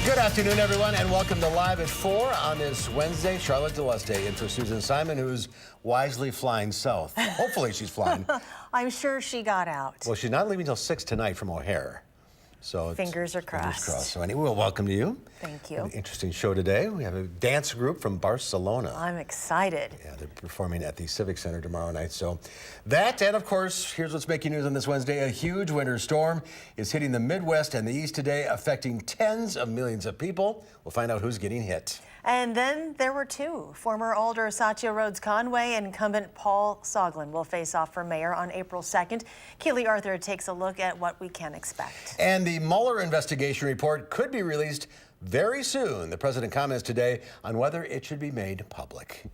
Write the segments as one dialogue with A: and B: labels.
A: Good afternoon, everyone, and welcome to Live at 4 on this Wednesday. Charlotte Deleste in for Susan Simon, who's wisely flying south. Hopefully she's flying.
B: I'm sure she got out.
A: Well, she's not leaving till 6 tonight from O'Hare. So
B: fingers are crossed.
A: Fingers crossed. So anyway, we'll welcome you.
B: Thank you.
A: An interesting show today. We have a dance group from Barcelona.
B: I'm excited.
A: Yeah, they're performing at the Civic Center tomorrow night. So that, and of course, here's what's making news on this Wednesday. A huge winter storm is hitting the Midwest and the East today, affecting tens of millions of people. We'll find out who's getting hit.
B: And then there were two. Former Alder Satya Rhodes Conway and incumbent Paul Soglin will face off for mayor on April 2nd. Keely Arthur takes a look at what we can expect.
A: And the Mueller investigation report could be released very soon. The president comments today on whether it should be made public.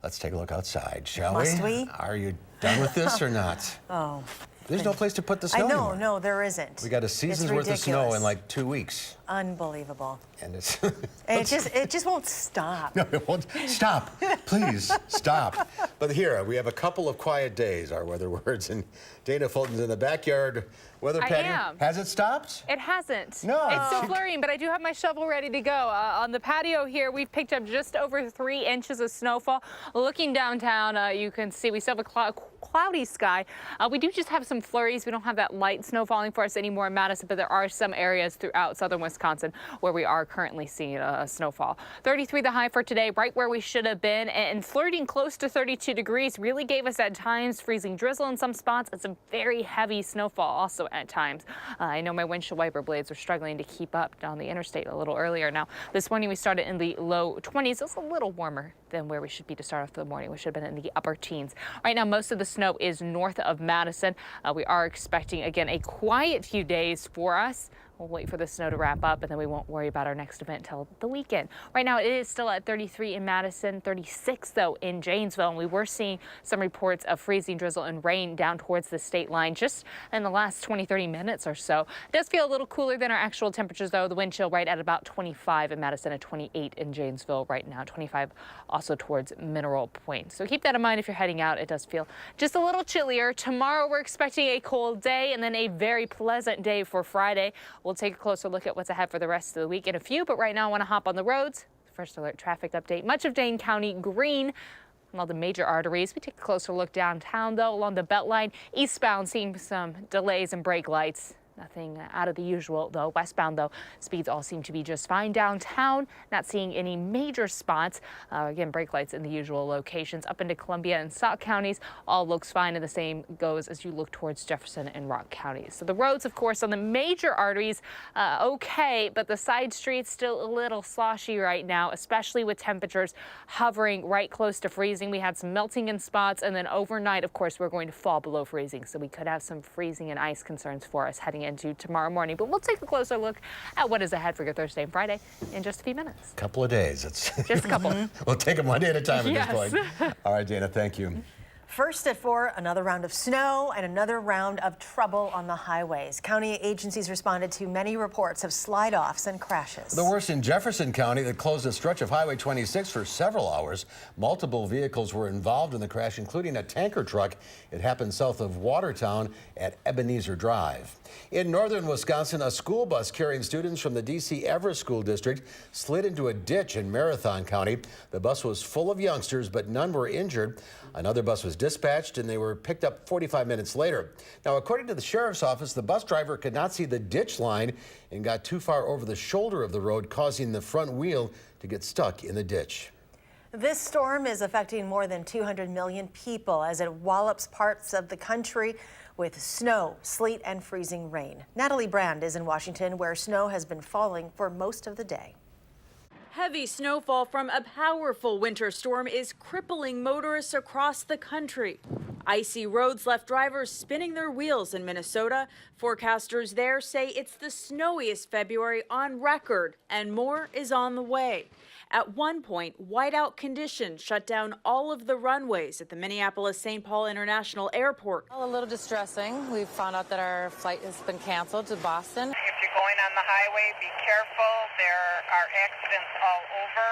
A: Let's take a look outside, shall we?
B: Must we?
A: Are you done with this or not?
B: Oh.
A: There's no place to put the snow
B: I know,
A: anymore.
B: no, there isn't.
A: We got a season's worth of snow in like 2 weeks.
B: Unbelievable.
A: And it's
B: it just won't stop.
A: No, it won't. Stop. Please, stop. But here, we have a couple of quiet days, our weather words, and Dana Fulton's in the backyard weather patio. Has it stopped?
C: It hasn't.
A: No.
C: It's still flurrying, but I do have my shovel ready to go. On the patio here, we've picked up just over 3 inches of snowfall. Looking downtown, you can see we still have a cloudy sky. We do just have some flurries. We don't have that light snow falling for us anymore in Madison, but there are some areas throughout southern Wisconsin where we are currently seeing a snowfall. 33 the high for today, right where we should have been, and flirting close to 32 degrees really gave us at times freezing drizzle in some spots and some very heavy snowfall also at times. I know my windshield wiper blades are struggling to keep up down the interstate a little earlier. Now, this morning we started in the low 20s. It's a little warmer than where we should be to start off the morning. We should have been in the upper teens. Right now, most of the snow is north of Madison. We are expecting, again, a quiet few days for us. We'll wait for the snow to wrap up, and then we won't worry about our next event till the weekend. Right now, it is still at 33 in Madison, 36, though, in Janesville, and we were seeing some reports of freezing drizzle and rain down towards the state line just in the last 20-30 minutes or so. It does feel a little cooler than our actual temperatures, though. The wind chill right at about 25 in Madison and 28 in Janesville right now, 25 also towards Mineral Point. So keep that in mind if you're heading out. It does feel just a little chillier. Tomorrow, we're expecting a cold day and then a very pleasant day for Friday. We'll take a closer look at what's ahead for the rest of the week in a few, but right now I want to hop on the roads. First alert traffic update. Much of Dane County green on all the major arteries. We take a closer look downtown, though, along the Beltline. Eastbound, seeing some delays and brake lights. Nothing out of the usual, though. Westbound, though, speeds all seem to be just fine. Downtown, not seeing any major spots. Again, brake lights in the usual locations. Up into Columbia and Sauk counties, all looks fine, and the same goes as you look towards Jefferson and Rock counties. So the roads, of course, on the major arteries, okay, but the side streets still a little sloshy right now, especially with temperatures hovering right close to freezing. We had some melting in spots, and then overnight, of course, we're going to fall below freezing. So we could have some freezing and ice concerns for us heading into tomorrow morning, but we'll take a closer look at what is ahead for your Thursday and Friday in just a few minutes.
A: Couple of days. It's
C: just a couple.
A: We'll take them one day at a time at this point. All right, Dana, thank you.
B: First at 4, another round of snow and another round of trouble on the highways. County agencies responded to many reports of slide-offs and crashes.
A: The worst in Jefferson County that closed a stretch of Highway 26 for several hours. Multiple vehicles were involved in the crash, including a tanker truck. It happened south of Watertown at Ebenezer Drive. In northern Wisconsin, a school bus carrying students from the D.C. Everest School District slid into a ditch in Marathon County. The bus was full of youngsters, but none were injured. Another bus was dispatched, and they were picked up 45 minutes later. Now, according to the sheriff's office, the bus driver could not see the ditch line and got too far over the shoulder of the road, causing the front wheel to get stuck in the ditch.
B: This storm is affecting more than 200 million people as it wallops parts of the country with snow, sleet, and freezing rain. Natalie Brand is in Washington, where snow has been falling for most of the day.
D: Heavy snowfall from a powerful winter storm is crippling motorists across the country. Icy roads left drivers spinning their wheels in Minnesota. Forecasters there say it's the snowiest February on record, and more is on the way. At one point, whiteout conditions shut down all of the runways at the Minneapolis-St. Paul International Airport.
E: A little distressing. We found out that our flight has been canceled to Boston.
F: If you're going on the highway, be careful. There are accidents all over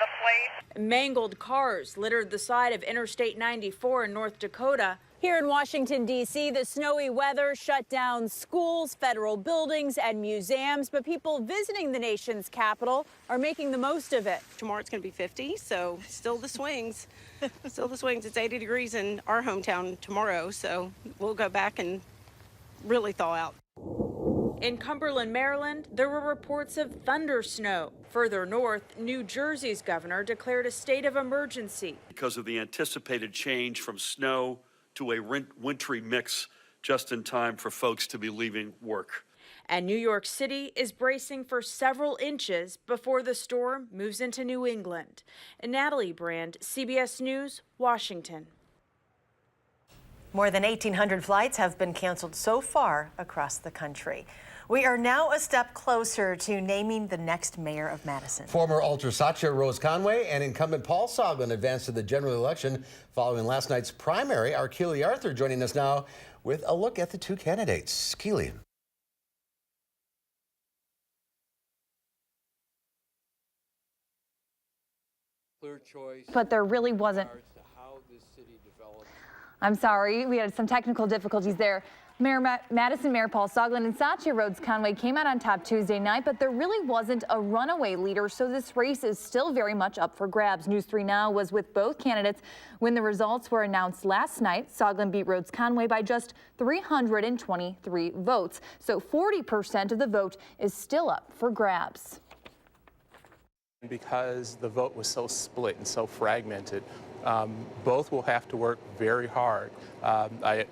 F: the place.
D: Mangled cars littered the side of Interstate 94 in North Dakota. Here in Washington, D.C., the snowy weather shut down schools, federal buildings, and museums, but people visiting the nation's capital are making the most of it.
G: Tomorrow it's going to be 50, so still the swings. Still the swings. It's 80 degrees in our hometown tomorrow, so we'll go back and really thaw out.
D: In Cumberland, Maryland, there were reports of thunder snow. Further north, New Jersey's governor declared a state of emergency
H: because of the anticipated change from snow to a wintry mix just in time for folks to be leaving work.
D: And New York City is bracing for several inches before the storm moves into New England. Natalie Brand, CBS News, Washington.
B: More than 1,800 flights have been canceled so far across the country. We are now a step closer to naming the next mayor of Madison.
A: Former Ultra Satya Rose Conway and incumbent Paul Soglin advanced to the general election following last night's primary. Our Keely Arthur joining us now with a look at the two candidates. Keely.
I: Clear choice.
J: But there really wasn't. I'm sorry, we had some technical difficulties there. Madison Mayor Paul Soglin and Satya Rhodes Conway came out on top Tuesday night, but there really wasn't a runaway leader, so this race is still very much up for grabs. News 3 Now was with both candidates when the results were announced last night. Soglin beat Rhodes Conway by just 323 votes, so 40% of the vote is still up for grabs.
I: Because the vote was so split and so fragmented, both will have to work very hard. I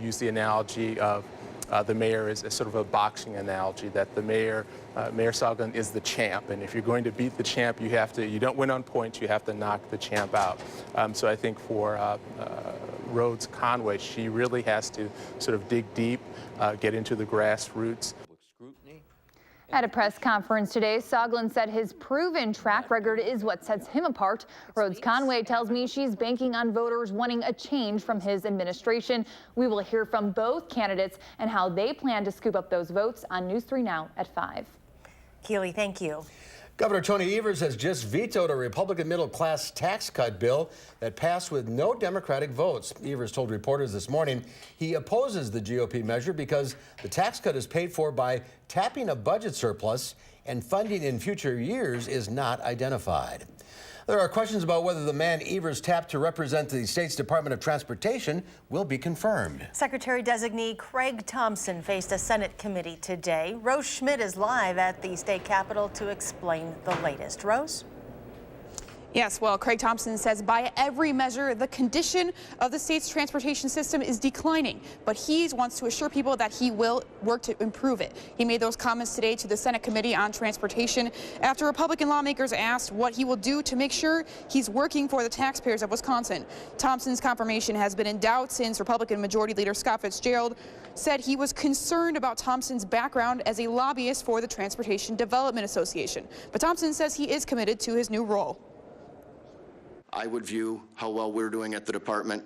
I: use the analogy of the mayor as sort of a boxing analogy, that the mayor Soglin is the champ, and if you're going to beat the champ, you don't win on points, you have to knock the champ out. So I think for Rhodes Conway, she really has to sort of dig deep, get into the grassroots.
J: At a press conference today, Soglin said his proven track record is what sets him apart. Rhodes Conway tells me she's banking on voters wanting a change from his administration. We will hear from both candidates and how they plan to scoop up those votes on News 3 Now at 5.
B: Keely, thank you.
A: Governor Tony Evers has just vetoed a Republican middle-class tax cut bill that passed with no Democratic votes. Evers told reporters this morning he opposes the GOP measure because the tax cut is paid for by tapping a budget surplus and funding in future years is not identified. There are questions about whether the man Evers tapped to represent the state's Department of Transportation will be confirmed.
B: Secretary-designee Craig Thompson faced a Senate committee today. Rose Schmidt is live at the state capitol to explain the latest. Rose?
K: Yes, well, Craig Thompson says by every measure, the condition of the state's transportation system is declining, but he wants to assure people that he will work to improve it. He made those comments today to the Senate Committee on Transportation after Republican lawmakers asked what he will do to make sure he's working for the taxpayers of Wisconsin. Thompson's confirmation has been in doubt since Republican Majority Leader Scott Fitzgerald said he was concerned about Thompson's background as a lobbyist for the Transportation Development Association. But Thompson says he is committed to his new role.
L: I would view how well we're doing at the department,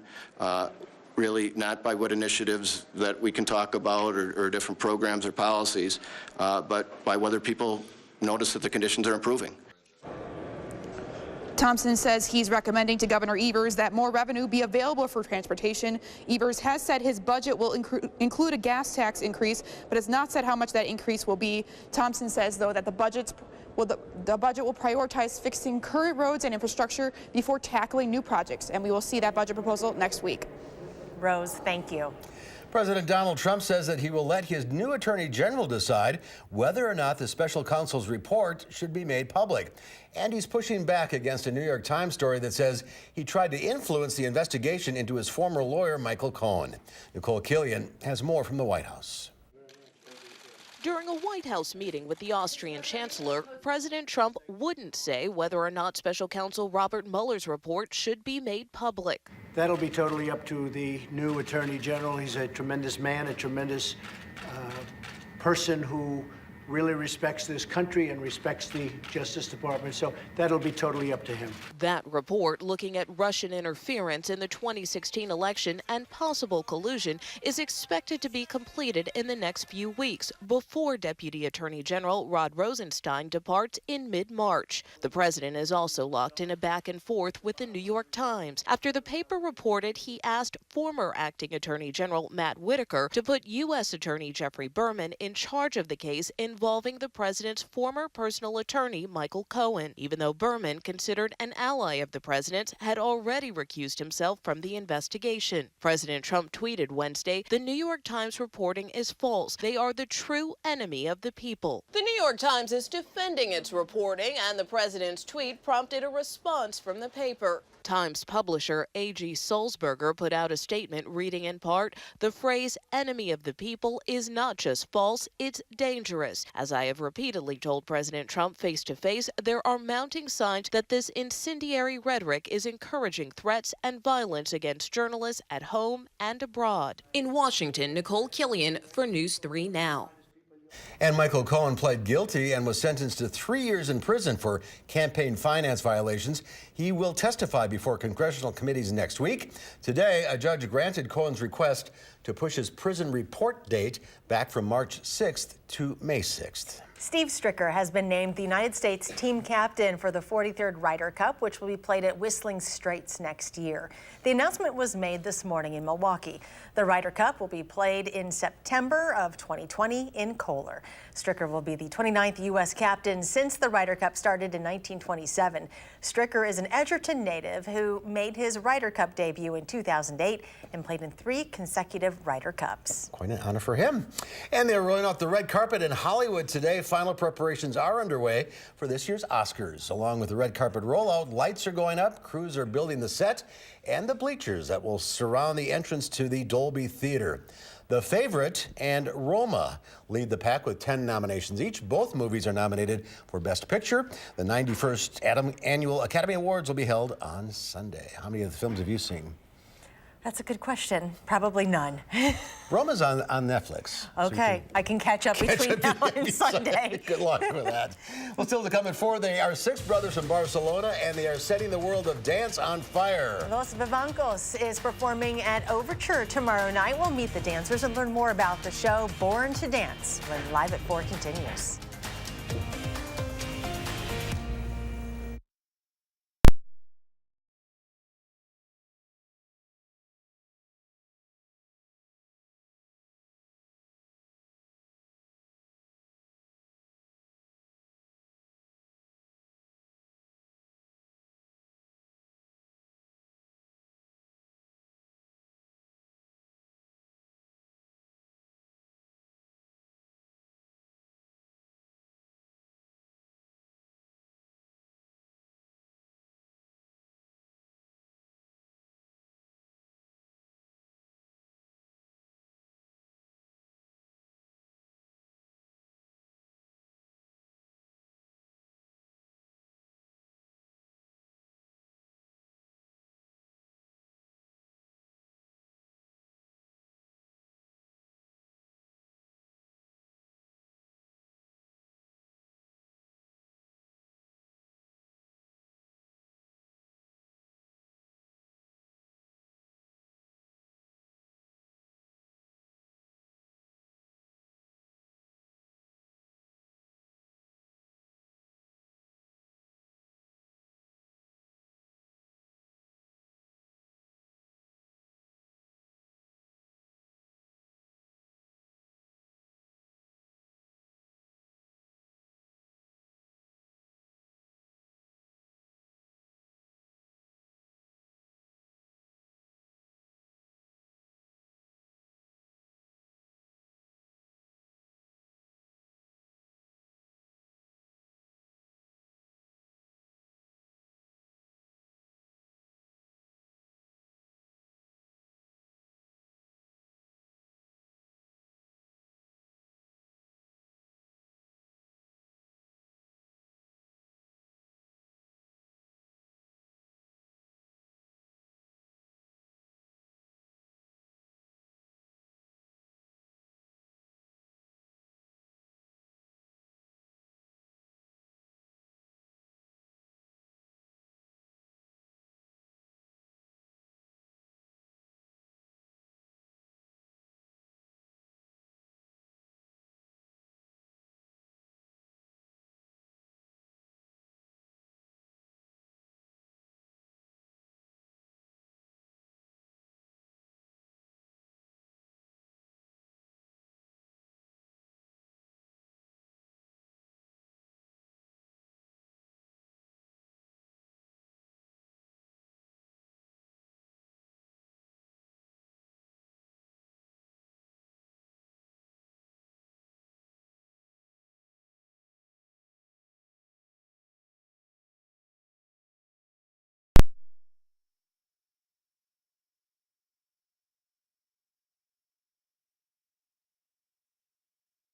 L: really not by what initiatives that we can talk about or different programs or policies, but by whether people notice that the conditions are improving.
K: Thompson says he's recommending to Governor Evers that more revenue be available for transportation. Evers has said his budget will include a gas tax increase, but has not said how much that increase will be. Thompson says, though, that the budget will prioritize fixing current roads and infrastructure before tackling new projects, and we will see that budget proposal next week.
B: Rose, thank you.
A: President Donald Trump says that he will let his new attorney general decide whether or not the special counsel's report should be made public. And he's pushing back against a New York Times story that says he tried to influence the investigation into his former lawyer, Michael Cohen. Nicole Killian has more from the White House.
M: During a White House meeting with the Austrian Chancellor, President Trump wouldn't say whether or not special counsel Robert Mueller's report should be made public.
N: That'll be totally up to the new Attorney General. He's a tremendous man, a tremendous person who really respects this country and respects the Justice Department, so that'll be totally up to him.
M: That report, looking at Russian interference in the 2016 election and possible collusion, is expected to be completed in the next few weeks before Deputy Attorney General Rod Rosenstein departs in mid-March. The president is also locked in a back and forth with the New York Times after the paper reported he asked former acting Attorney General Matt Whitaker to put U.S. Attorney Jeffrey Berman in charge of the case involving the president's former personal attorney Michael Cohen, even though Berman, considered an ally of the president's, had already recused himself from the investigation. President Trump tweeted Wednesday, "The New York Times reporting is false. They are the true enemy of the people." The New York Times is defending its reporting, and the president's tweet prompted a response from the paper. Times publisher A.G. Sulzberger put out a statement reading in part, "The phrase enemy of the people is not just false, it's dangerous. As I have repeatedly told President Trump face to face, there are mounting signs that this incendiary rhetoric is encouraging threats and violence against journalists at home and abroad." In Washington, Nicole Killian for News 3 Now.
A: And Michael Cohen pled guilty and was sentenced to 3 years in prison for campaign finance violations. He will testify before congressional committees next week. Today, a judge granted Cohen's request to push his prison report date back from March 6th to May 6th.
B: Steve Stricker has been named the United States team captain for the 43rd Ryder Cup, which will be played at Whistling Straits next year. The announcement was made this morning in Milwaukee. The Ryder Cup will be played in September of 2020 in Kohler. Stricker will be the 29th U.S. captain since the Ryder Cup started in 1927. Stricker is an Edgerton native who made his Ryder Cup debut in 2008 and played in 3 consecutive Ryder Cups.
A: Quite an honor for him. And they're rolling out the red carpet in Hollywood today. Final preparations are underway for this year's Oscars. Along with the red carpet rollout, lights are going up, crews are building the set and the bleachers that will surround the entrance to the Dolby Theater. The Favorite and Roma lead the pack with 10 nominations each. Both movies are nominated for Best Picture. The 91st Annual Academy Awards will be held on Sunday. How many of the films have you seen?
B: That's a good question. Probably none.
A: Roma's on Netflix.
B: Okay, so I can catch up between now and Sunday.
A: Good luck with that. Well, still to come at 4, they are 6 brothers from Barcelona, and they are setting the world of dance on fire.
B: Los Vivancos is performing at Overture tomorrow night. We'll meet the dancers and learn more about the show Born to Dance when Live at 4 continues.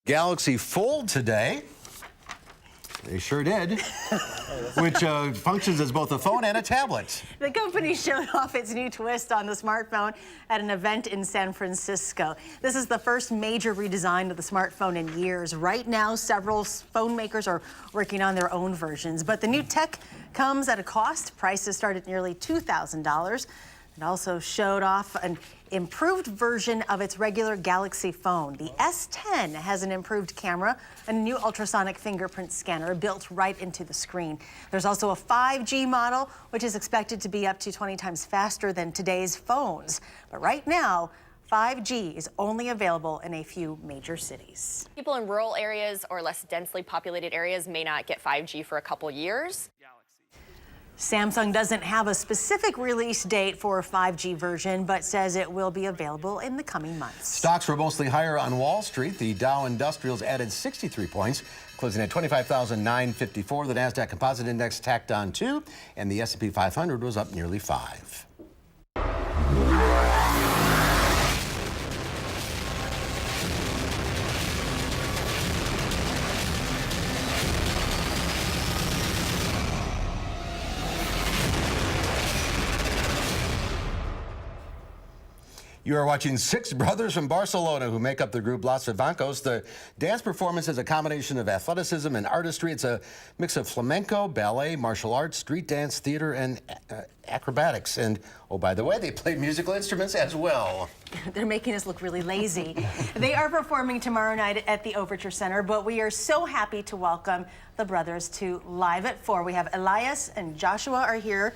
A: Galaxy Fold today. They sure did, which functions as both a phone and a tablet.
B: The company showed off its new twist on the smartphone at an event in San Francisco. This is the first major redesign of the smartphone in years. Right now, several phone makers are working on their own versions, but the new tech comes at a cost. Prices start at nearly $2,000. It also showed off an improved version of its regular Galaxy phone. The S10 has an improved camera and a new ultrasonic fingerprint scanner built right into the screen. There's also a 5G model, which is expected to be up to 20 times faster than today's phones. But right now, 5G is only available in a few major cities.
O: People in rural areas or less densely populated areas may not get 5G for a couple years.
B: Samsung doesn't have a specific release date for a 5G version, but says it will be available in the coming months.
A: Stocks were mostly higher on Wall Street. The Dow Industrials added 63 points, closing at 25,954. The NASDAQ Composite Index tacked on 2, and the S&P 500 was up nearly 5. You are watching six brothers from Barcelona who make up the group Los Vivancos. The dance performance is a combination of athleticism and artistry. It's a mix of flamenco, ballet, martial arts, street dance, theater, and acrobatics. And, oh, by the way, they play musical instruments as well.
B: They're making us look really lazy. They are performing tomorrow night at the Overture Center, but we are so happy to welcome the brothers to Live at 4. We have Elias and Joshua are here.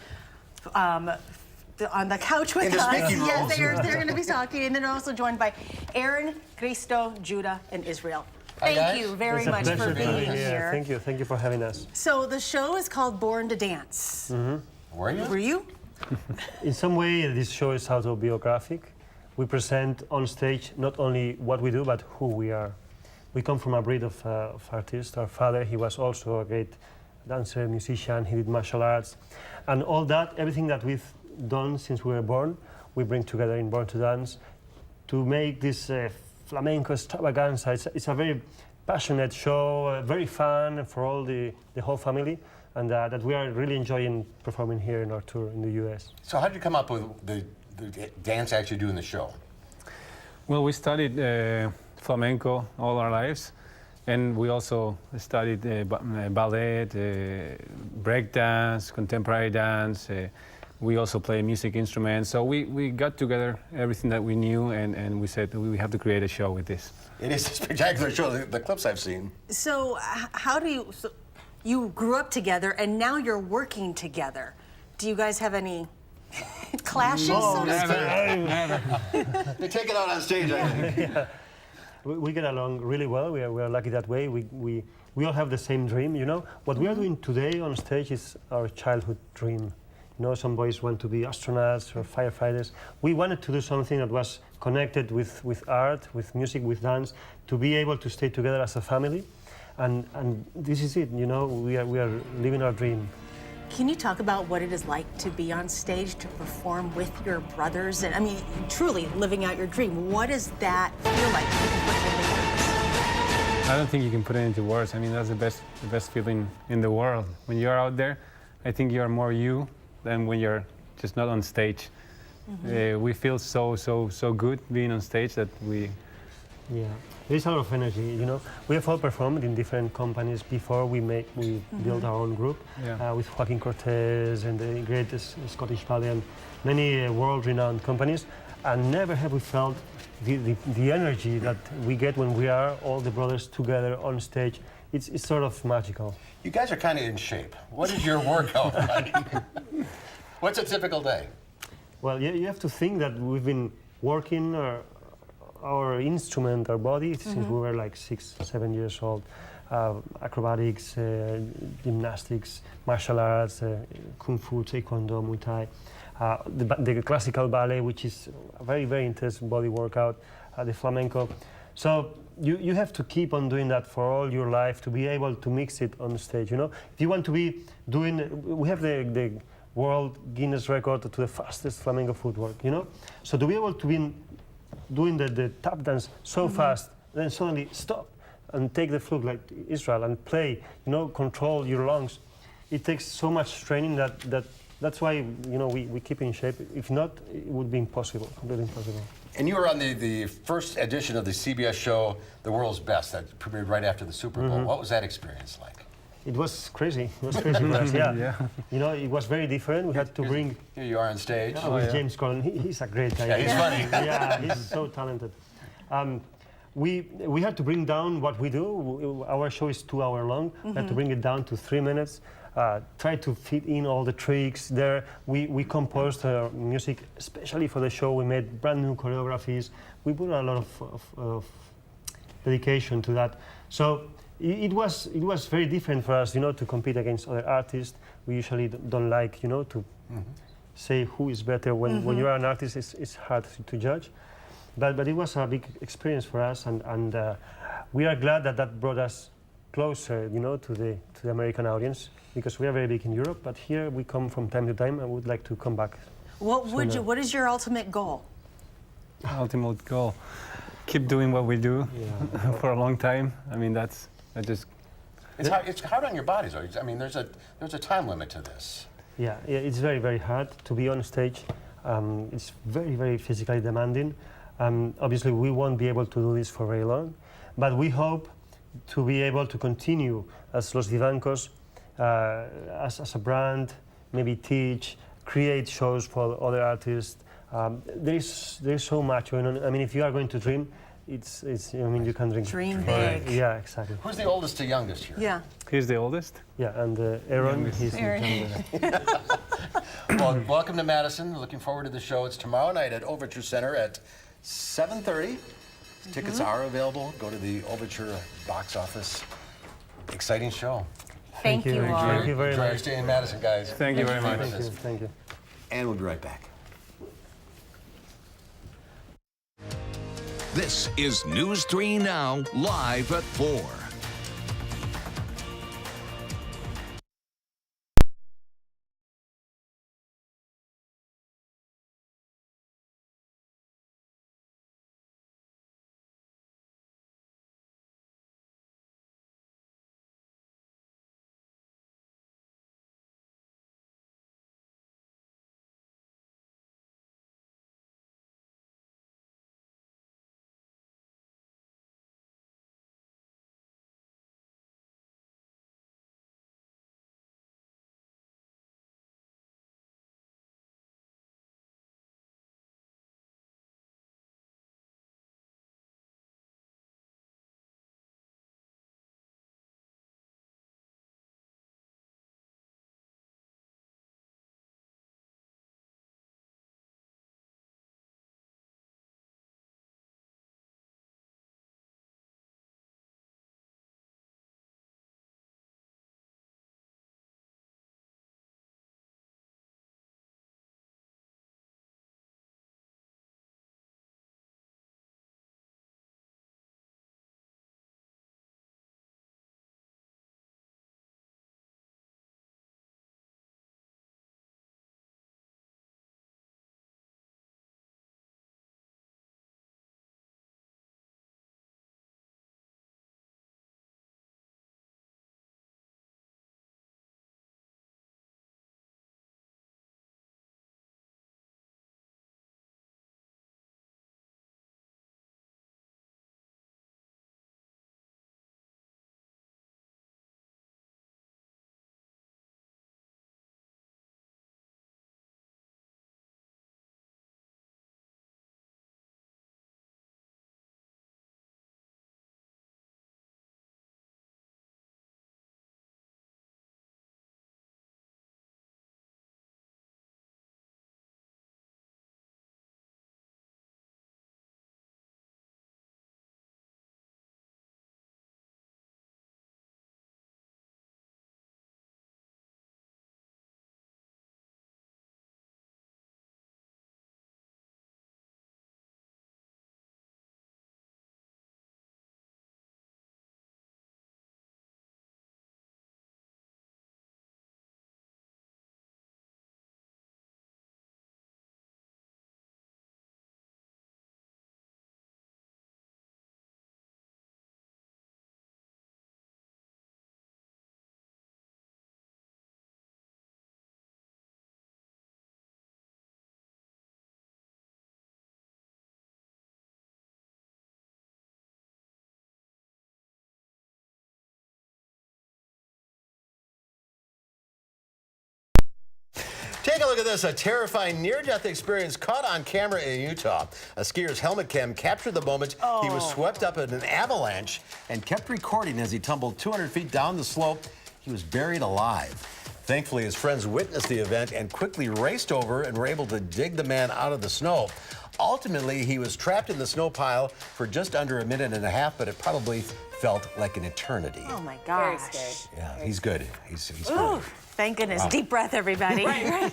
B: On the couch with us. Yes, they're going to be talking, and then also joined by Aaron, Cristo, Judah, and Israel. Thank you very much for being here.
P: Thank you for having us.
B: So the show is called Born to Dance.
A: Were you?
P: In some way, this show is autobiographic. We present on stage not only what we do, but who we are. We come from a breed of artists. Our father, he was also a great dancer, musician. He did martial arts, and all that, everything that we've done since we were born, we bring together in Born to Dance to make this flamenco extravaganza. It's a very passionate show, very fun for all the whole family, and that we are really enjoying performing here in our tour in the U.S.
A: So how did you come up with the dance actually doing the show?
Q: Well, we studied flamenco all our lives, and we also studied ballet, breakdance, contemporary dance. We also play music instruments, so we got together everything that we knew, and we said we have to create a show with this.
A: It is a spectacular show, the clips I've seen.
B: So how do you, you grew up together and now you're working together. Do you guys have any clashes, so to speak?
Q: Never.
A: They take it out on stage, I think.
P: Yeah. We get along really well. We are lucky that way. We all have the same dream, you know. What we are doing today on stage is our childhood dream. You know, some boys want to be astronauts or firefighters. We wanted to do something that was connected with art, with music, with dance, to be able to stay together as a family. And this is it, you know, we are living our dream.
B: Can you talk about what it is like to be on stage, to perform with your brothers? And I mean, truly living out your dream. What does that feel like?
Q: I don't think you can put it into words. I mean, that's the best feeling in the world. When you're out there, I think you're more you than when you're just not on stage. We feel so good being on stage that we...
P: Yeah, there's a lot of energy, you know. We have all performed in different companies before we built our own group, with Joaquin Cortez and the greatest Scottish ballet and many world-renowned companies, and never have we felt the energy that we get when we are all the brothers together on stage. It's sort of magical.
A: You guys are kind of in shape. What is your workout like? What's a typical day?
P: Well, you have to think that we've been working our instrument, our body, since we were like 6, 7 years old. Acrobatics, gymnastics, martial arts, kung fu, taekwondo, muay thai. The classical ballet, which is a very, very intense body workout, the flamenco. So you have to keep on doing that for all your life to be able to mix it on stage, you know? If you want to be doing, we have the World Guinness record to the fastest flamenco footwork, you know? So to be able to be doing the tap dance so fast, then suddenly stop, and take the flute like Israel and play, control your lungs. It takes so much training that's why, we keep in shape. If not, it would be impossible, completely impossible.
A: And you were on the first edition of the CBS show, The World's Best, that premiered right after the Super Bowl. What was that experience like?
P: It was crazy. It was crazy for us, yeah. It was very different. We had to bring...
A: Here you are on stage.
P: With James Corden. He's a great guy.
A: Yeah, he's funny.
P: Yeah, he's so talented. We had to bring down what we do. Our show is 2 hours long. We had to bring it down to 3 minutes. Try to fit in all the tricks there. We composed music especially for the show. We made brand new choreographies. We put a lot of dedication to that. So it was very different for us, to compete against other artists. We usually don't like, to say who is better. When you're an artist, it's hard to judge. But it was a big experience for us, and we are glad that brought us closer, to the American audience, because we are very big in Europe, but here we come from time to time and would like to come back.
B: What is your ultimate goal?
Q: Ultimate goal, keep doing what we do for a long time. I mean,
A: It's hard on your bodies, though. I mean, there's a time limit to this.
P: Yeah, it's very, very hard to be on stage. It's very, very physically demanding. Obviously, we won't be able to do this for very long, but we hope to be able to continue as Los Vivancos, as a brand, maybe teach, create shows for other artists. There's so much going on. I mean, if you are going to dream, you can drink.
B: Dream big.
P: Yeah, exactly.
A: Who's the oldest to youngest here?
B: Yeah.
Q: He's the oldest?
P: Yeah, and Aaron, he's the youngest.
A: Well, welcome to Madison. Looking forward to the show. It's tomorrow night at Overture Center at 7:30. Tickets are available. Go to the Overture box office. Exciting show.
B: Thank you all.
P: Thank you very
A: Enjoy your
P: much.
A: stay in Madison, guys.
Q: Thank you very much.
P: Thank you.
A: And we'll be right back.
R: This is News 3 Now, live at 4.
A: Take a look at this, a terrifying near-death experience caught on camera in Utah. A skier's helmet cam captured the moment he was swept up in an avalanche and kept recording as he tumbled 200 feet down the slope. He was buried alive. Thankfully, his friends witnessed the event and quickly raced over and were able to dig the man out of the snow. Ultimately, he was trapped in the snow pile for just under a minute and a half, but it probably felt like an eternity.
B: Oh my gosh.
C: Very scary.
A: Yeah, he's good. He's
B: Ooh,
A: good.
B: thank goodness.
A: Wow.
B: Deep breath, everybody. Right.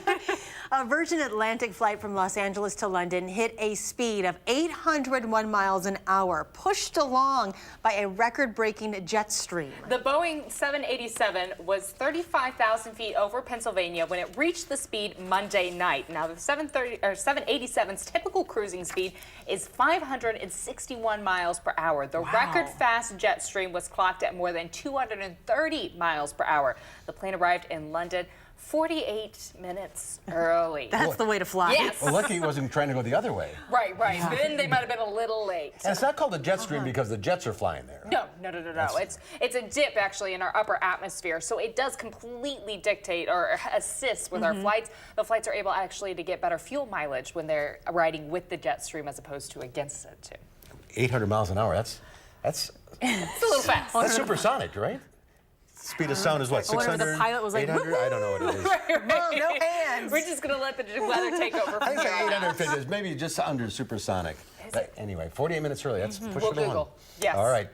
B: A Virgin Atlantic flight from Los Angeles to London hit a speed of 801 miles an hour, pushed along by a record-breaking jet stream.
C: The Boeing 787 was 35,000 feet over Pennsylvania when it reached the speed Monday night. Now, the 787's typical cruising speed is 561 miles per hour. The record-fast jet stream was clocked at more than 230 miles per hour. The plane arrived in London 48 minutes early.
B: That's the way to fly.
C: Yes.
A: Well, lucky he wasn't trying to go the other way.
C: Right. Then they might have been a little late.
A: And it's not called a jet stream because the jets are flying there.
C: No. It's a dip actually in our upper atmosphere, so it does completely dictate or assist with our flights. The flights are able actually to get better fuel mileage when they're riding with the jet stream as opposed to against it too.
A: 800 miles an hour. That's
C: it's a little fast.
A: That's supersonic, right? Speed of sound is what, 600,
B: the pilot was like,
A: 800? I don't know what it is.
C: Right.
B: No hands.
C: We're just going to let the weather take over.
A: I think it's 850 is maybe just under supersonic. But anyway, 48 minutes early. That's push
C: We'll
A: it along.
C: Google. Yes.
A: All right.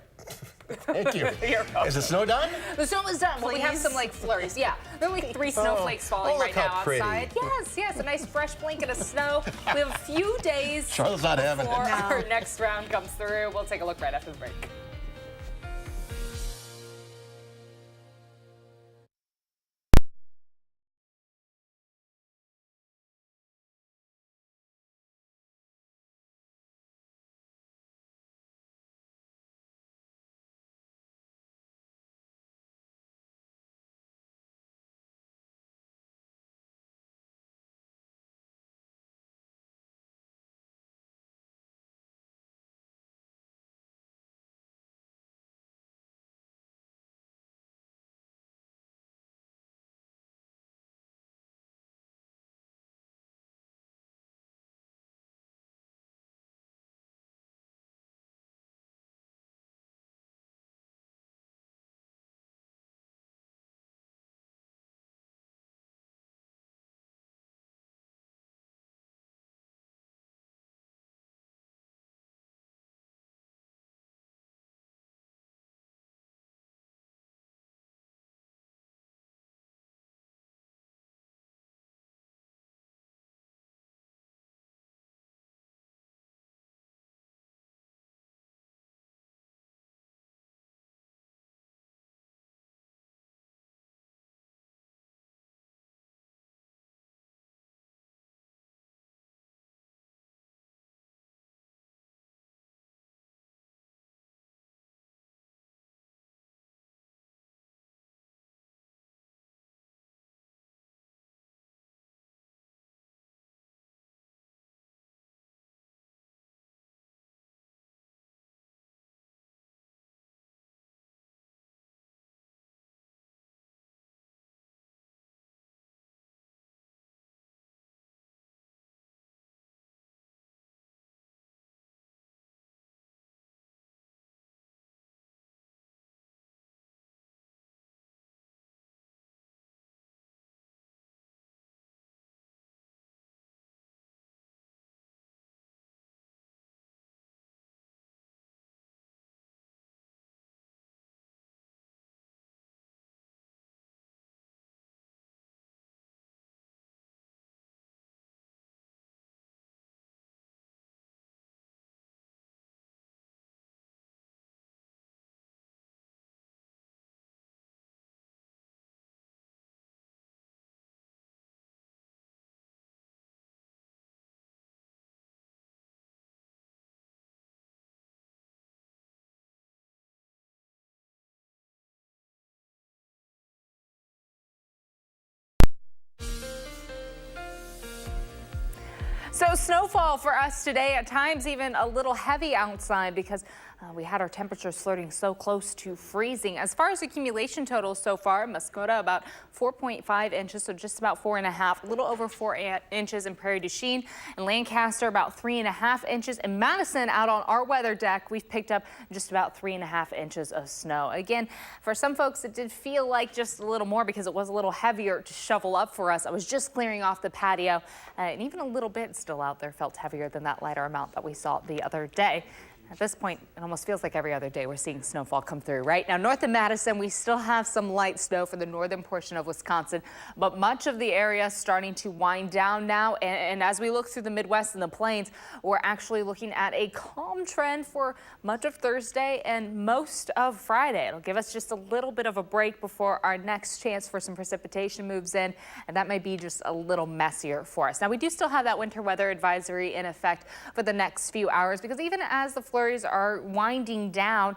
A: Thank you.
C: You're welcome.
A: Is the snow done?
C: The snow is done. Well, we have some like flurries. Yeah, there are like 3 snowflakes falling right now outside. Yes, a nice fresh blanket of snow. We have a few days
A: Charlotte's not having it.
C: before our next round comes through. We'll take a look right after the break. So snowfall for us today, at times even a little heavy outside because We had our temperatures flirting so close to freezing. As far as accumulation totals so far, Muskota about 4.5 inches, so just about 4.5, a little over 4 inches in Prairie du Chien, and Lancaster about 3.5 inches. In Madison, out on our weather deck, we've picked up just about 3.5 inches of snow. Again, for some folks, it did feel like just a little more because it was a little heavier to shovel up for us. I was just clearing off the patio, and even a little bit still out there felt heavier than that lighter amount that we saw the other day. At this point, it almost feels like every other day we're seeing snowfall come through. Right now, north of Madison, we still have some light snow for the northern portion of Wisconsin, but much of the area starting to wind down now. And as we look through the Midwest and the plains, we're actually looking at a calm trend for much of Thursday and most of Friday. It'll give us just a little bit of a break before our next chance for some precipitation moves in, and that may be just a little messier for us. Now, we do still have that winter weather advisory in effect for the next few hours, because even as the flurries are winding down,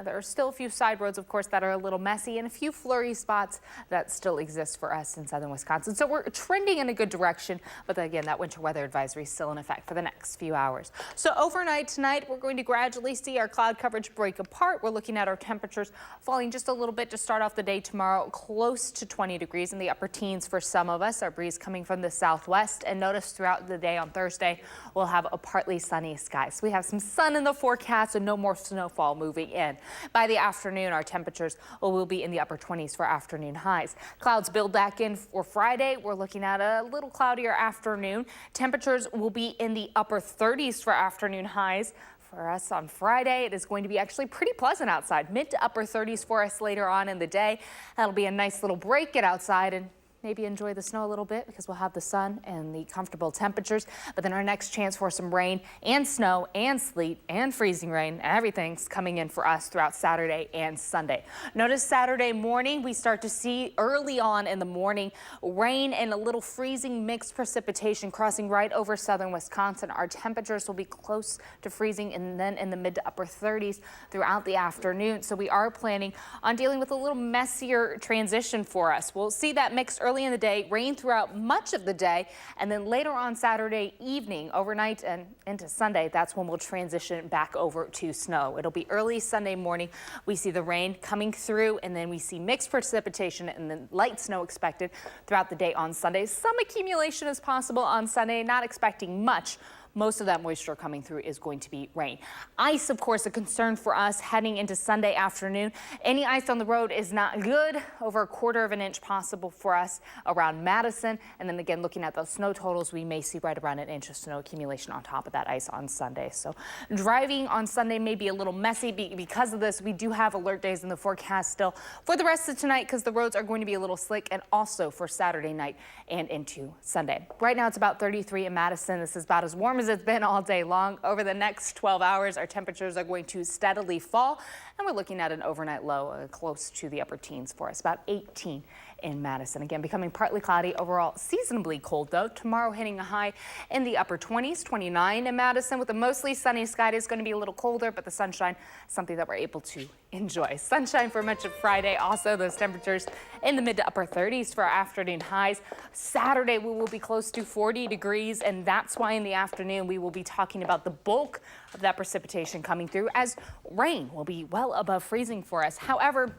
C: there are still a few side roads, of course, that are a little messy, and a few flurry spots that still exist for us in southern Wisconsin. So we're trending in a good direction, but again, that winter weather advisory is still in effect for the next few hours. So overnight tonight, we're going to gradually see our cloud coverage break apart. We're looking at our temperatures falling just a little bit to start off the day tomorrow, close to 20 degrees in the upper teens for some of us. Our breeze coming from the southwest, and notice throughout the day on Thursday, we'll have a partly sunny sky. So we have some sun in the forecast and no more snowfall moving in. By the afternoon, our temperatures will be in the upper 20s for afternoon highs. Clouds build back in for Friday. We're looking at a little cloudier afternoon. Temperatures will be in the upper 30s for afternoon highs. For us on Friday, it is going to be actually pretty pleasant outside, mid to upper 30s for us later on in the day. That'll be a nice little break, get outside and maybe enjoy the snow a little bit because we'll have the sun and the comfortable temperatures. But then our next chance for some rain and snow and sleet and freezing rain, everything's coming in for us throughout Saturday and Sunday. Notice Saturday morning, we start to see early on in the morning rain and a little freezing mixed precipitation crossing right over southern Wisconsin. Our temperatures will be close to freezing and then in the mid to upper 30s throughout the afternoon. So we are planning on dealing with a little messier transition for us. We'll see that mixed early in the day, rain throughout much of the day, and then later on Saturday evening, overnight and into Sunday, that's when we'll transition back over to snow. It'll be early Sunday morning. We see the rain coming through, and then we see mixed precipitation and then light snow expected throughout the day on Sunday. Some accumulation is possible on Sunday, not expecting much. Most of that moisture coming through is going to be rain. Ice, of course, a concern for us heading into Sunday afternoon. Any ice on the road is not good. Over 1/4 of an inch possible for us around Madison. And then again, looking at those snow totals, we may see right around an inch of snow accumulation on top of that ice on Sunday. So driving on Sunday may be a little messy. Because of this, we do have alert days in the forecast still for the rest of tonight because the roads are going to be a little slick, and also for Saturday night and into Sunday. Right now, it's about 33 in Madison. This is about as warm as it's been all day long. Over the next 12 hours, our temperatures are going to steadily fall, and we're looking at an overnight low close to the upper teens for us, about 18 in Madison. Again, becoming partly cloudy overall, seasonably cold though. Tomorrow hitting a high in the upper 20s, 29 in Madison with a mostly sunny sky. It is going to be a little colder, but the sunshine, something that we're able to enjoy. Sunshine for much of Friday. Also, those temperatures in the mid to upper 30s for our afternoon highs. Saturday, we will be close to 40 degrees, and that's why in the afternoon we will be talking about the bulk of that precipitation coming through, as rain will be well above freezing for us. However,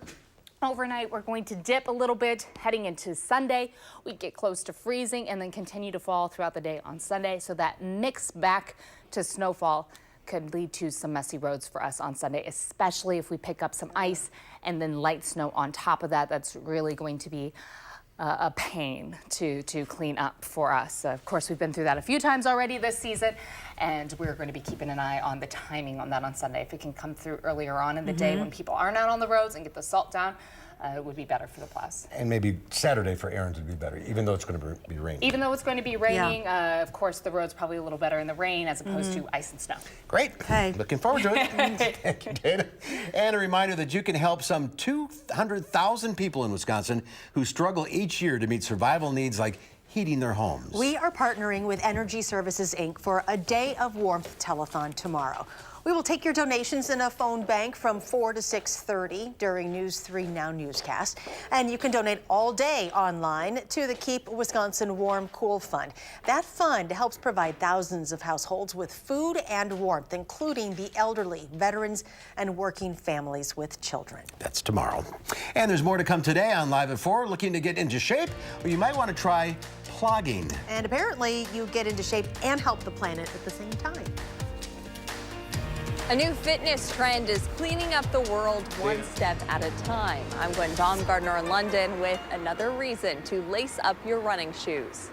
C: overnight, we're going to dip a little bit heading into Sunday. We get close to freezing and then continue to fall throughout the day on Sunday. So that mix back to snowfall could lead to some messy roads for us on Sunday, especially if we pick up some ice and then light snow on top of that. That's really going to be a pain to clean up for us. Of course, we've been through that a few times already this season, and we're going to be keeping an eye on the timing on that on Sunday. If it can come through earlier on in the day when people aren't out on the roads and get the salt down, it would be better for the plows.
A: And maybe Saturday for errands would be better, even though it's going to be raining.
C: Even though it's going to be raining, of course, the road's probably a little better in the rain as opposed to ice and snow.
A: Great. Okay. Looking forward to it. Thank you, Dana. And a reminder that you can help some 200,000 people in Wisconsin who struggle each year to meet survival needs like heating their homes.
B: We are partnering with Energy Services, Inc. for a Day of Warmth telethon tomorrow. We will take your donations in a phone bank from 4 to 6:30 during News 3 Now newscast. And you can donate all day online to the Keep Wisconsin Warm Cool Fund. That fund helps provide thousands of households with food and warmth, including the elderly, veterans, and working families with children.
A: That's tomorrow. And there's more to come today on Live at 4. Looking to get into shape? Well, you might want to try plogging.
B: And apparently you get into shape and help the planet at the same time.
S: A new fitness trend is cleaning up the world one step at a time. I'm Gwen Baumgartner in London with another reason to lace up your running shoes.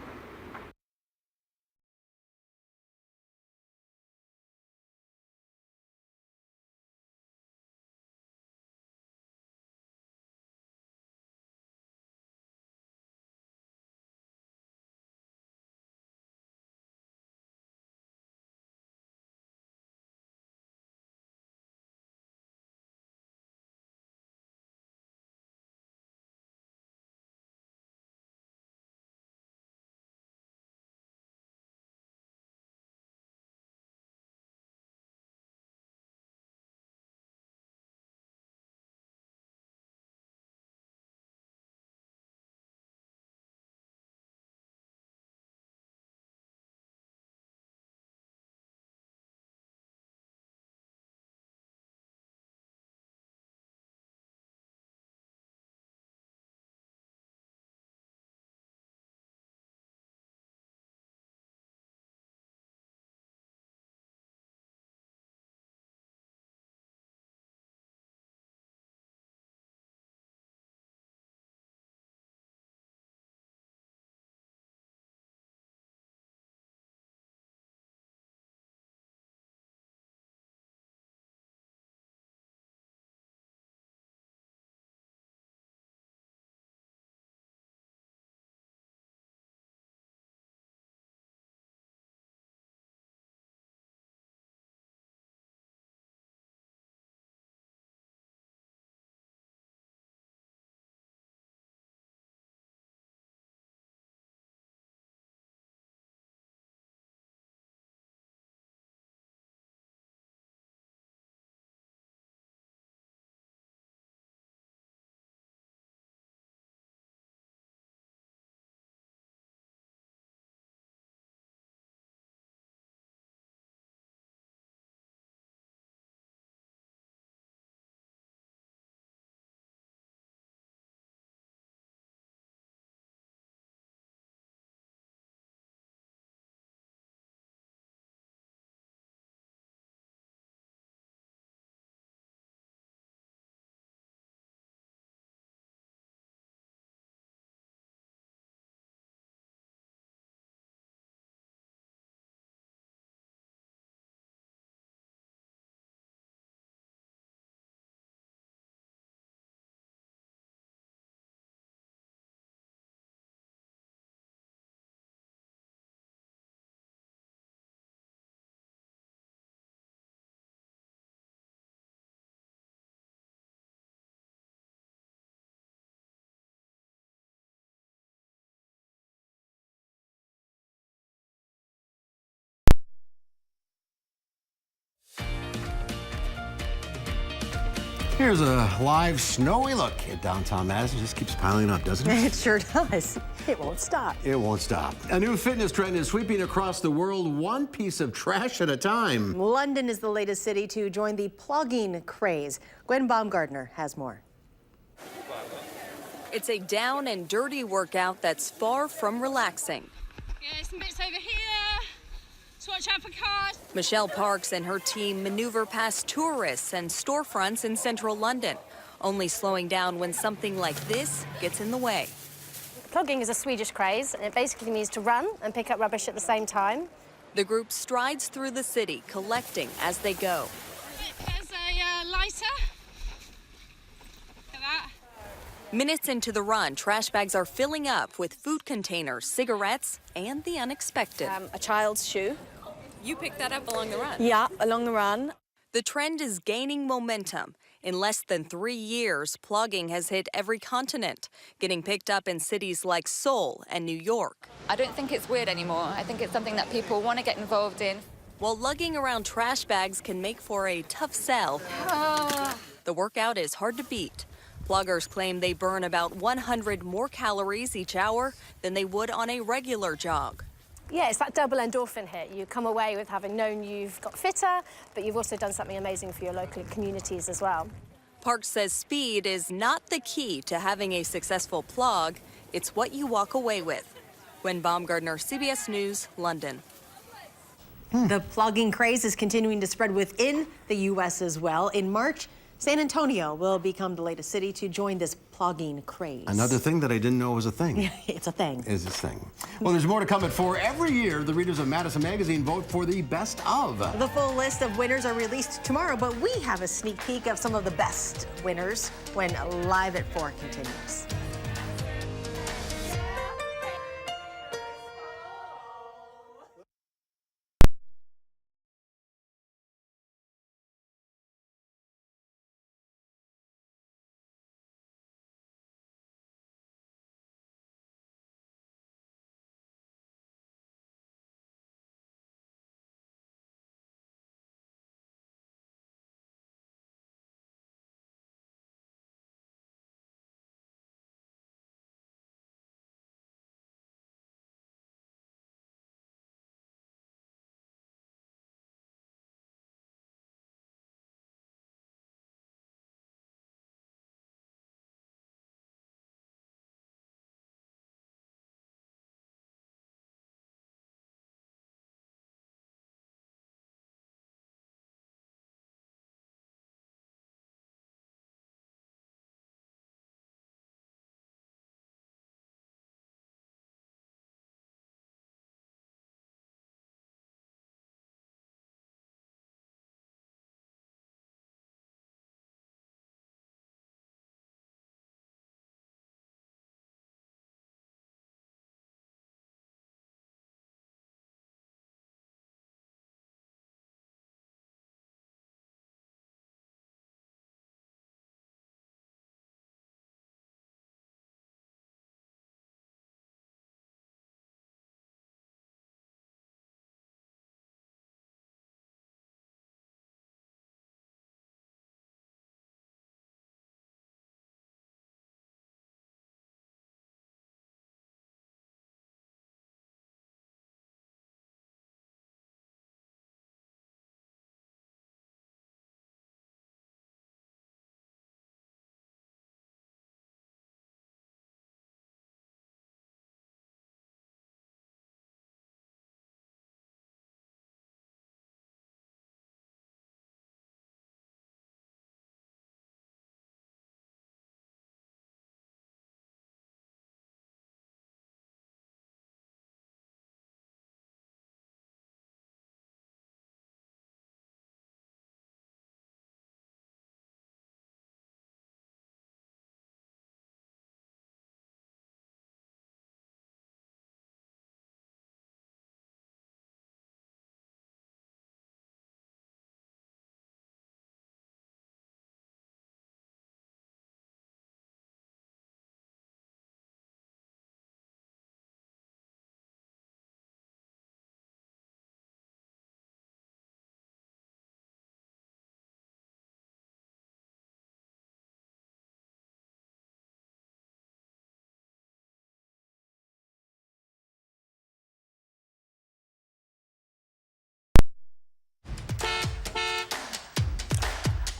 A: Here's a live snowy look at downtown Madison. Just keeps piling up, doesn't it?
B: It sure does. It won't stop.
A: It won't stop. A new fitness trend is sweeping across the world, one piece of trash at a time.
B: London is the latest city to join the plogging craze. Gwen Baumgartner has more.
S: It's a down and dirty workout that's far from relaxing.
T: Yeah, some bits over here. So watch out for cars.
S: Michelle Parks and her team maneuver past tourists and storefronts in central London, only slowing down when something like this gets in the way.
U: Plogging is a Swedish craze, and it basically means to run and pick up rubbish at the same time.
S: The group strides through the city, collecting as they go.
T: There's a lighter. Look at that.
S: Minutes into the run, trash bags are filling up with food containers, cigarettes, and the unexpected.
U: A child's shoe.
S: You picked that up along the run?
U: Yeah, along the run.
S: The trend is gaining momentum. In less than 3 years, plogging has hit every continent, getting picked up in cities like Seoul and New York.
V: I don't think it's weird anymore. I think it's something that people want to get involved in.
S: while lugging around trash bags can make for a tough sell. The workout is hard to beat. Bloggers claim they burn about 100 more calories each hour than they would on a regular jog.
U: Yeah, it's that double endorphin hit. You come away with having known you've got fitter, but you've also done something amazing for your local communities as well.
S: Parks says speed is not the key to having a successful plog. It's what you walk away with. Gwen Baumgartner, CBS News, London.
B: The plogging craze is continuing to spread within the U.S. as well. In March, San Antonio will become the latest city to join this plogging craze.
A: Another thing that I didn't know was a thing.
B: It's a thing.
A: Is a thing. Well, there's more to come at 4. Every year, the readers of Madison Magazine vote for the best of.
B: The full list of winners are released tomorrow, but we have a sneak peek of some of the best winners when Live at 4 continues.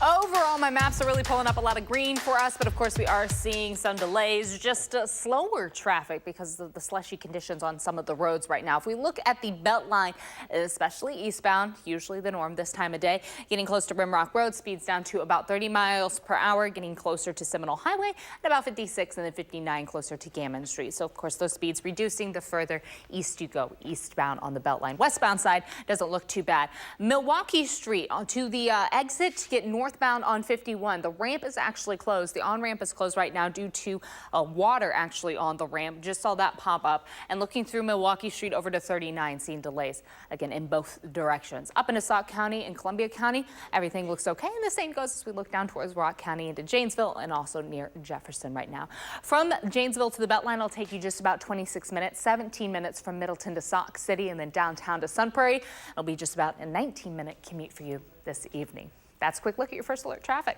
C: Overall, my maps are really pulling up a lot of green for us, but of course we are seeing some delays, just slower traffic because of the slushy conditions on some of the roads right now. If we look at the Beltline, especially eastbound, usually the norm this time of day, getting close to Rimrock Road, speeds down to about 30 miles per hour, getting closer to Seminole Highway at about 56 and then 59 closer to Gammon Street. So of course those speeds reducing the further east you go, eastbound on the Beltline. Westbound side doesn't look too bad. Milwaukee Street onto the exit to get north northbound on 51. The ramp is actually closed. The on-ramp is closed right now due to water actually on the ramp. Just saw that pop up. And looking through Milwaukee Street over to 39, seeing delays again in both directions. Up into Sauk County and Columbia County, everything looks okay. And the same goes as we look down towards Rock County into Janesville and also near Jefferson right now. From Janesville to the Beltline will take you just about 26 minutes, 17 minutes from Middleton to Sauk City, and then downtown to Sun Prairie. It'll be just about a 19-minute commute for you this evening. That's a quick look at your first alert traffic.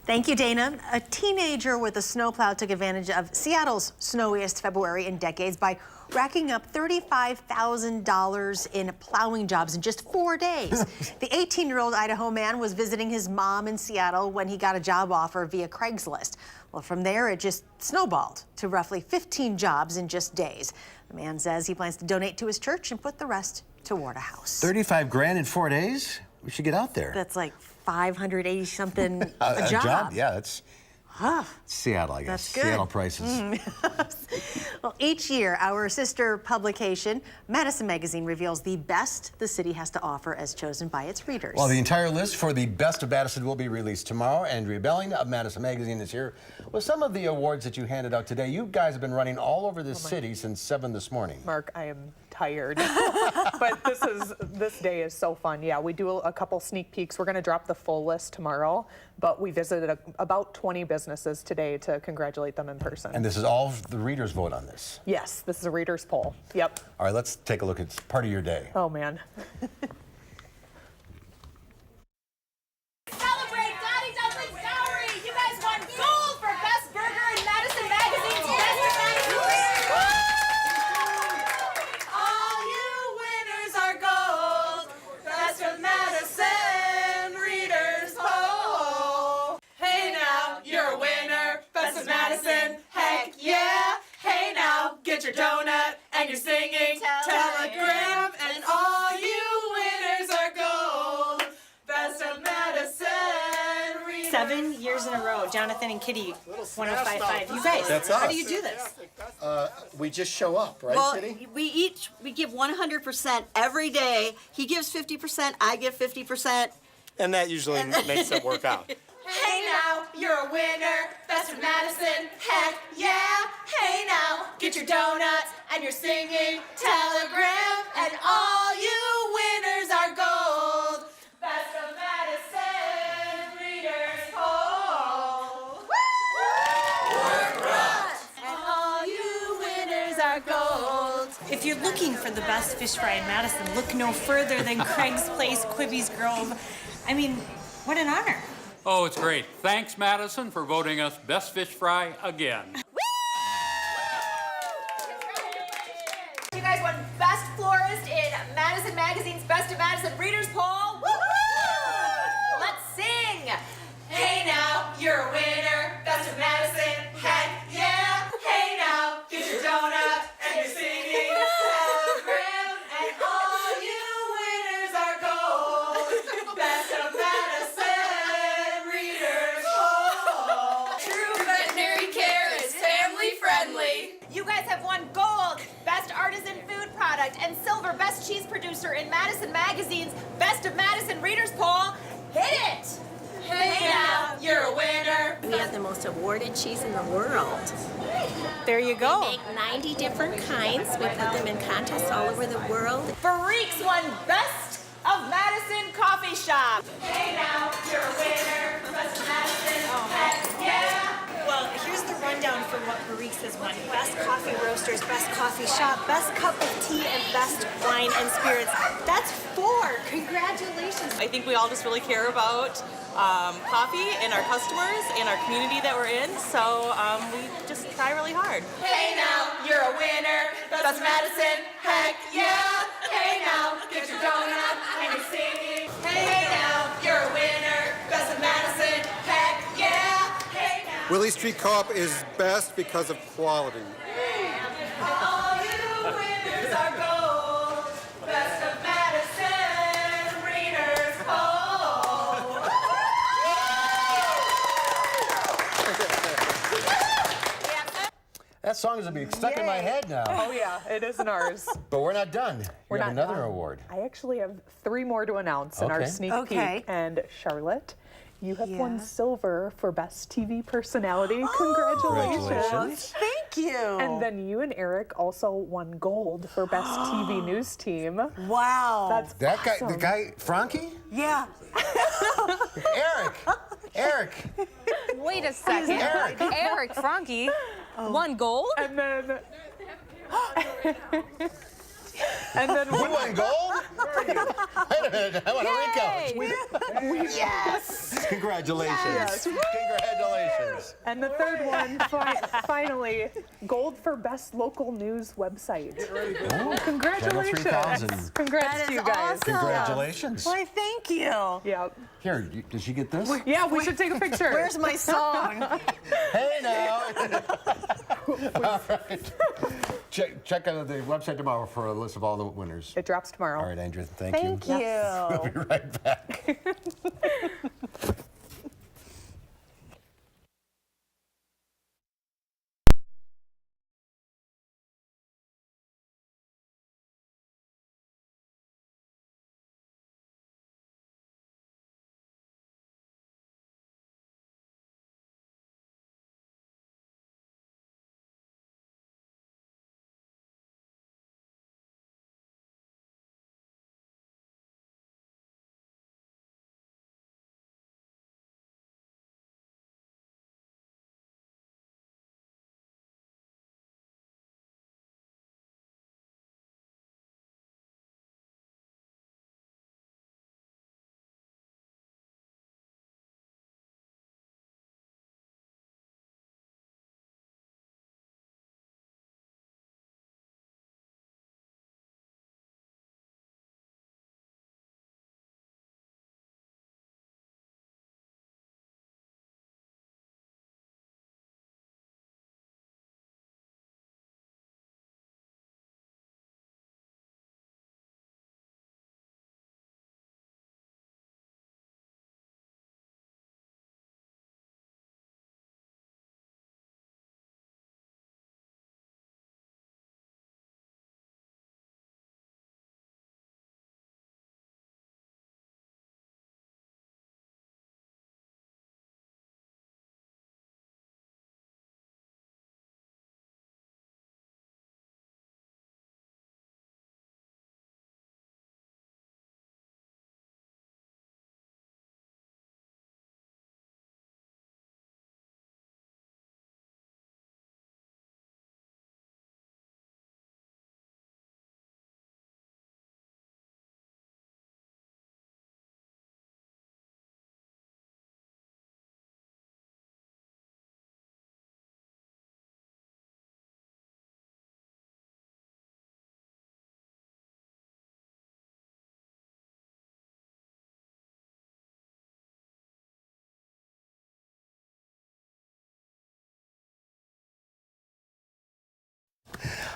B: Thank you, Dana. A teenager with a snowplow took advantage of Seattle's snowiest February in decades by racking up $35,000 in plowing jobs in just 4 days. The 18-year-old Idaho man was visiting his mom in Seattle when he got a job offer via Craigslist. Well, from there, it just snowballed to roughly 15 jobs in just days. The man says he plans to donate to his church and put the rest toward a house.
A: 35 grand in 4 days? We should get out there.
B: That's like 580 something a job.
A: Yeah, that's Seattle, I guess.
B: That's good.
A: Seattle prices.
B: Well, each year, our sister publication, Madison Magazine, reveals the best the city has to offer as chosen by its readers.
A: Well, the entire list for the best of Madison will be released tomorrow. Andrea Belling of Madison Magazine is here with some of the awards that you handed out today. You guys have been running all over the city since 7 this morning.
E: Mark, I am tired, but this day is so fun. Yeah, we do a couple sneak peeks. We're going to drop the full list tomorrow, but we visited about 20 businesses today to congratulate them in person.
A: And this is all the readers vote on this?
E: Yes, this is a reader's poll. Yep.
A: All right, let's take a look at part of your day.
E: Oh, man.
V: Celebrate Daddy Dudley's Dowry! You guys won gold for Best Burger in Madison Magazine's Best of Madison. All you winners are gold. Best of Madison Readers Poll. Hey now, you're a winner. Best of Madison. Heck yeah. Hey now, get your donut and your singing telegram. And all you winners are gold. Best of Madison Readers.
W: 7 years in a row, Jonathan and Kitty, 105.5. You guys,
X: That's
W: how
X: us.
W: do you do this?
X: We just show up, right,
W: Well,
X: Kitty?
W: we give 100% every day. He gives 50%, I give 50%.
X: And that usually makes it work out.
V: Hey now, you're a winner. Best of Madison. Heck yeah. Hey now, get your donuts and your singing telegram. And all you winners are gold. Best of Madison Readers Poll. Work right. And all you winners are gold.
W: If you're looking for the best fish fry in Madison, look no further than Craig's Place, Quibby's Grove. I mean, what an honor.
Y: Oh, it's great. Thanks, Madison, for voting us Best Fish Fry again.
V: You guys won Best Florist in Madison Magazine's Best of Madison Readers Poll. Woo-hoo! Let's sing. Hey now, you're a winner. Best of Madison. Heck yeah. Hey now, get your donut and your singing telegram. And all you winners are gold. Best of Madison Readers Poll. True veterinary care is family friendly. You guys have won gold, Best Artisan Food Product, and silver Best Cheese Producer in Madison Magazine's Best of Madison Readers Poll. Hit it! Hey now, you're a winner.
W: We have the most awarded cheese in the world. There you go. We make 90 different kinds. We put them in contests all over the world.
V: Barrique's won Best of Madison Coffee Shop. Hey now, you're a winner. Best of Madison. Heck yeah.
W: Well, here's the rundown for what Barrique's has won. Best Coffee Roasters, Best Coffee Shop, Best Cup of Tea, and Best Wine and Spirits. That's 4. Congratulations.
Z: I think we all just really care about coffee and our customers and our community that we're in, so we just try really hard.
V: Hey now, you're a winner. Best of Madison. Heck yeah. Hey now, get your donut and you're singing. Hey now, you're a winner. Best of Madison. Heck yeah. Hey now.
X: Willie Street Co-op is best because of quality.
V: All you winners are gold. Best of Madison Readers Poll.
A: That song is going to be stuck in my head now.
E: Oh, yeah, it isn't ours.
A: But we're not done.
E: We're
A: We have
E: not
A: another
E: done.
A: award.
E: I actually have 3 more to announce in our
A: Okay.
E: sneak
B: Okay.
E: peek. And Charlotte, You have won silver for Best TV Personality. Congratulations.
D: Thank you.
E: And then you and Eric also won gold for Best TV News Team.
D: Wow.
E: That's
A: That guy,
E: awesome.
A: the guy, Frankie?
D: Yeah.
A: Eric.
C: Wait a second. Eric Frankie won gold?
E: And then... And then
A: You won gold? Where are you? Wait a minute, I want a recount.
D: Yes.
A: Congratulations.
E: Yes.
A: Congratulations.
E: And the third one, finally, gold for Best Local News Website.
A: Oh,
E: Congratulations.
A: Channel 3000.
E: Congrats to you guys.
D: Awesome.
A: Congratulations.
D: Why, thank you.
E: Yep.
A: Here, did she get this?
E: Yeah, we should take a picture.
D: Where's my song?
A: Hey now. All right. Check out the website tomorrow for a list of all the winners.
E: It drops tomorrow.
A: All right, Andrea, thank you.
D: Thank you.
A: We'll be right back.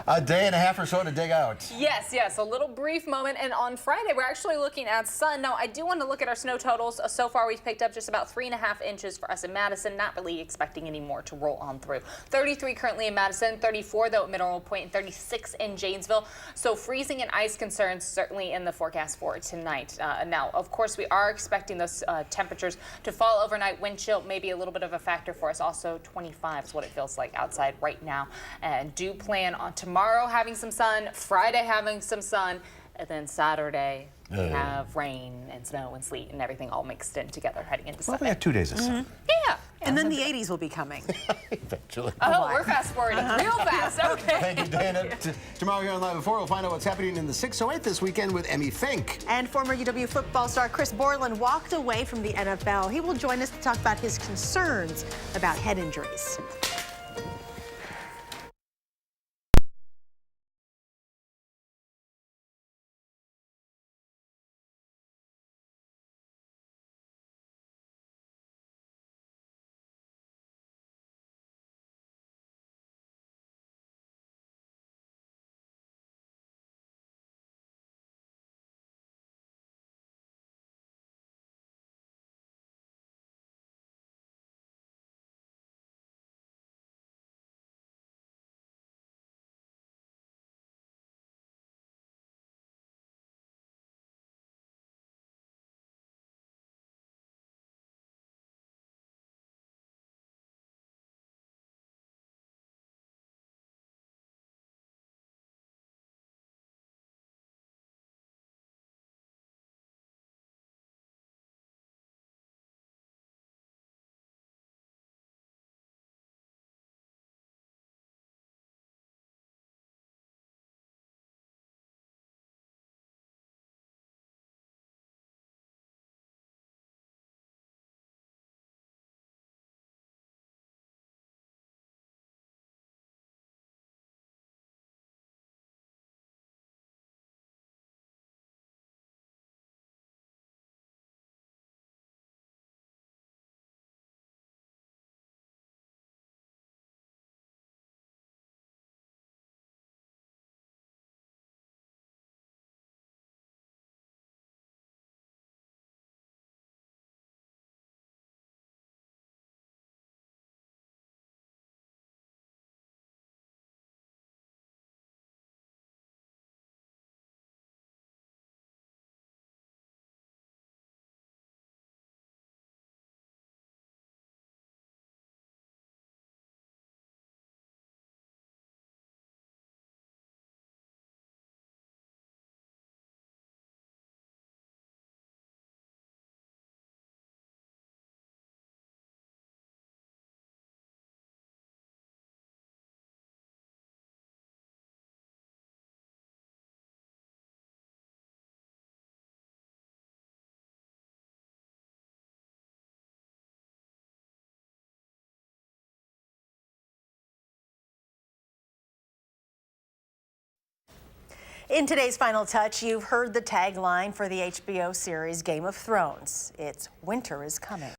A: A day and a half or so to dig out.
C: Yes, a little brief moment. And on Friday, we're actually looking at sun. Now, I do want to look at our snow totals. So far, we've picked up just about 3.5 inches for us in Madison. Not really expecting any more to roll on through. 33 currently in Madison, 34 though at Mineral Point, and 36 in Janesville. So freezing and ice concerns certainly in the forecast for tonight. Now, of course, we are expecting those temperatures to fall overnight. Wind chill may be a little bit of a factor for us. Also, 25 is what it feels like outside right now. And do plan on tomorrow having some sun, Friday having some sun, and then Saturday we have rain and snow and sleet and everything all mixed in together heading into Sunday.
A: We have 2 days of sun.
C: Yeah.
B: And then the 80s will be coming.
A: Eventually.
C: Oh, we're fast forwarding real fast. Okay.
A: Thank you, Dana. Tomorrow here on Live at 4, we'll find out what's happening in the 608 this weekend with Emmy Fink.
B: And former UW football star Chris Borland walked away from the NFL. He will join us to talk about his concerns about head injuries. In today's Final Touch, you've heard the tagline for the HBO series Game of Thrones. It's winter is coming.